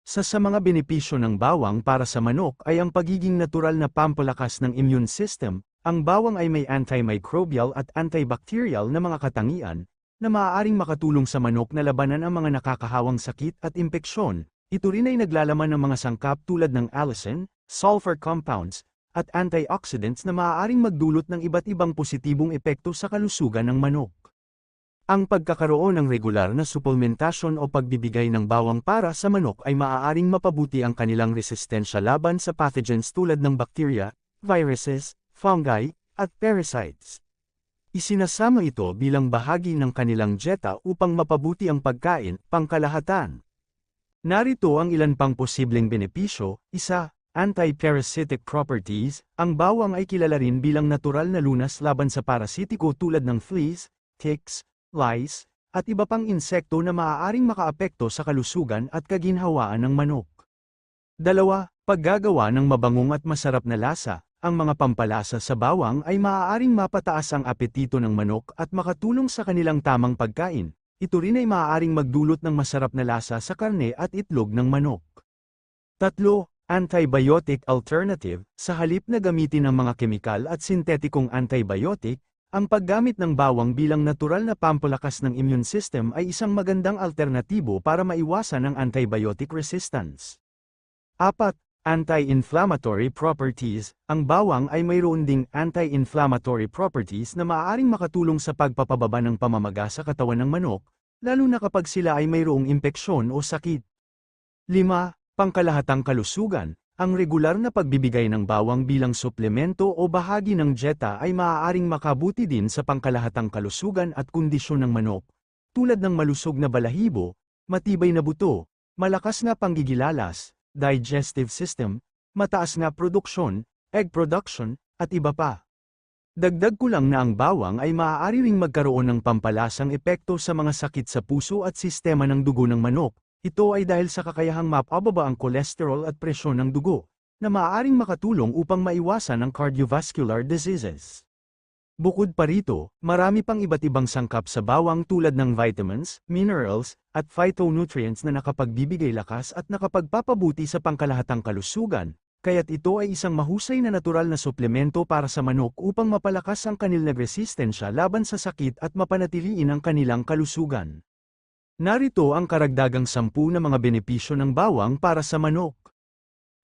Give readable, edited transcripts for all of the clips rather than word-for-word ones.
Sa mga benepisyo ng bawang para sa manok ay ang pagiging natural na pampalakas ng immune system. Ang bawang ay may antimicrobial at antibacterial na mga katangian, na maaaring makatulong sa manok na labanan ang mga nakakahawang sakit at impeksyon. Ito rin ay naglalaman ng mga sangkap tulad ng allicin, sulfur compounds, at antioxidants na maaaring magdulot ng iba't ibang positibong epekto sa kalusugan ng manok. Ang pagkakaroon ng regular na suplementasyon o pagbibigay ng bawang para sa manok ay maaaring mapabuti ang kanilang resistensya laban sa pathogens tulad ng bacteria, viruses, fungi, at parasites. Isinasama ito bilang bahagi ng kanilang dieta upang mapabuti ang pagkain, pangkalahatan. Narito ang ilan pang posibleng benepisyo. 1. Anti-parasitic properties. Ang bawang ay kilala rin bilang natural na lunas laban sa parasitiko tulad ng fleas, ticks, lice, at iba pang insekto na maaaring makaapekto sa kalusugan at kaginhawaan ng manok. 2. Paggagawa ng mabangong at masarap na lasa. Ang mga pampalasa sa bawang ay maaaring mapataas ang apetito ng manok at makatulong sa kanilang tamang pagkain. Ito rin ay maaaring magdulot ng masarap na lasa sa karne at itlog ng manok. 3. Antibiotic alternative. Sa halip na gamitin ang mga kemikal at sintetikong antibiotic, ang paggamit ng bawang bilang natural na pampalakas ng immune system ay isang magandang alternatibo para maiwasan ang antibiotic resistance. 4. Anti-inflammatory properties. Ang bawang ay mayroon ding anti-inflammatory properties na maaaring makatulong sa pagpapababa ng pamamaga sa katawan ng manok, lalo na kapag sila ay mayroong impeksyon o sakit. 5. Pangkalahatang kalusugan. Ang regular na pagbibigay ng bawang bilang suplemento o bahagi ng dieta ay maaaring makabuti din sa pangkalahatang kalusugan at kondisyon ng manok, tulad ng malusog na balahibo, matibay na buto, malakas na panggigilalas, digestive system, mataas na produksyon, egg production, at iba pa. Dagdag ko lang na ang bawang ay maaari ring magkaroon ng pampalasang epekto sa mga sakit sa puso at sistema ng dugo ng manok. Ito ay dahil sa kakayahang mapababa ang kolesterol at presyon ng dugo, na maaaring makatulong upang maiwasan ang cardiovascular diseases. Bukod pa rito, marami pang iba't ibang sangkap sa bawang tulad ng vitamins, minerals, at phytonutrients na nakapagbibigay lakas at nakapagpapabuti sa pangkalahatang kalusugan, kaya't ito ay isang mahusay na natural na suplemento para sa manok upang mapalakas ang kanilang resistensya laban sa sakit at mapanatiliin ang kanilang kalusugan. Narito ang karagdagang 10 na mga benepisyo ng bawang para sa manok.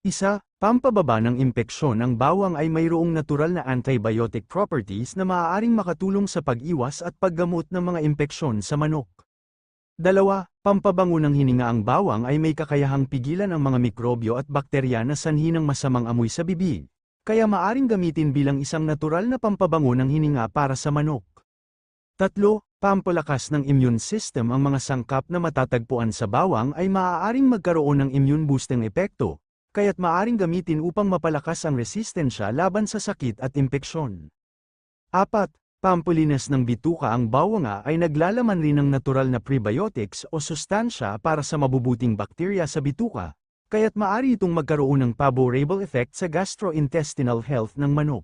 1. Pampababa ng impeksyon. Ang bawang ay mayroong natural na antibiotic properties na maaaring makatulong sa pag-iwas at paggamot ng mga impeksyon sa manok. 2. Pampabango ng hininga. Ang bawang ay may kakayahang pigilan ang mga mikrobyo at bakterya na sanhi ng masamang amoy sa bibig, kaya maaaring gamitin bilang isang natural na pampabango ng hininga para sa manok. 3. Pampalakas ng immune system. Ang mga sangkap na matatagpuan sa bawang ay maaaring magkaroon ng immune boosting epekto, kaya't maaaring gamitin upang mapalakas ang resistensya laban sa sakit at impeksyon. 4. Pampalinis ng bituka. Ang bawang ay naglalaman rin ng natural na prebiotics o sustansya para sa mabubuting bakterya sa bituka, kaya't maaari itong magkaroon ng favorable effect sa gastrointestinal health ng manok.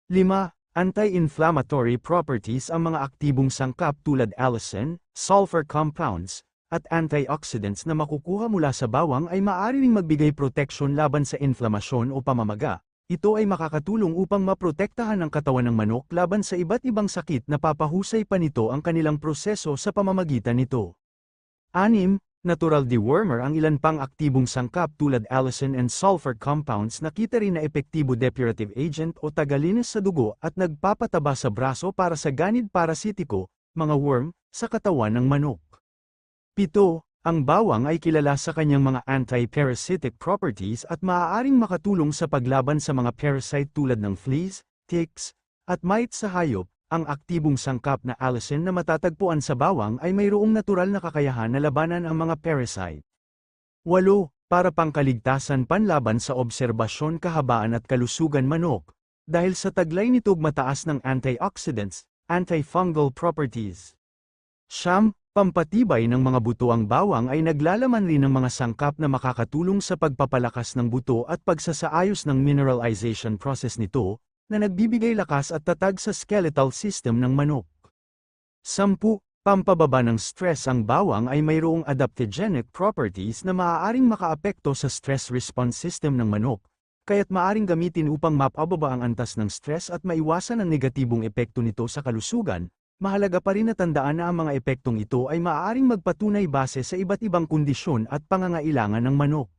5. Anti-inflammatory properties. Ang mga aktibong sangkap tulad allicin, sulfur compounds, at antioxidants na makukuha mula sa bawang ay maaari ring magbigay proteksyon laban sa inflamasyon o pamamaga. Ito ay makakatulong upang maprotektahan ang katawan ng manok laban sa iba't ibang sakit na papahusay pa nito ang kanilang proseso sa pamamagitan nito. 6. Natural dewormer. Ang ilan pang aktibong sangkap tulad allicin and sulfur compounds nakita rin na epektibo depurative agent o tagalinis sa dugo at nagpapataba sa braso para sa ganid parasitiko, mga worm, sa katawan ng manok. 7. Ang bawang ay kilala sa kanyang mga anti-parasitic properties at maaaring makatulong sa paglaban sa mga parasite tulad ng fleas, ticks, at mites sa hayop. Ang aktibong sangkap na allicin na matatagpuan sa bawang ay mayroong natural na kakayahan na labanan ang mga parasite. 8. Para pangkaligtasan panlaban sa obserbasyon, kahabaan at kalusugan manok, dahil sa taglay nito mataas ng antioxidants, antifungal properties. 9. Pampatibay ng mga buto. Ang bawang ay naglalaman rin ng mga sangkap na makakatulong sa pagpapalakas ng buto at pagsasaayos ng mineralization process nito, na nagbibigay lakas at tatag sa skeletal system ng manok. 10. Pampababa ng stress. Ang bawang ay mayroong adaptogenic properties na maaaring makaapekto sa stress response system ng manok, kaya't maaaring gamitin upang mapababa ang antas ng stress at maiwasan ang negatibong epekto nito sa kalusugan. Mahalaga pa rin na tandaan na ang mga epektong ito ay maaaring magpatunay base sa iba't ibang kondisyon at pangangailangan ng manok.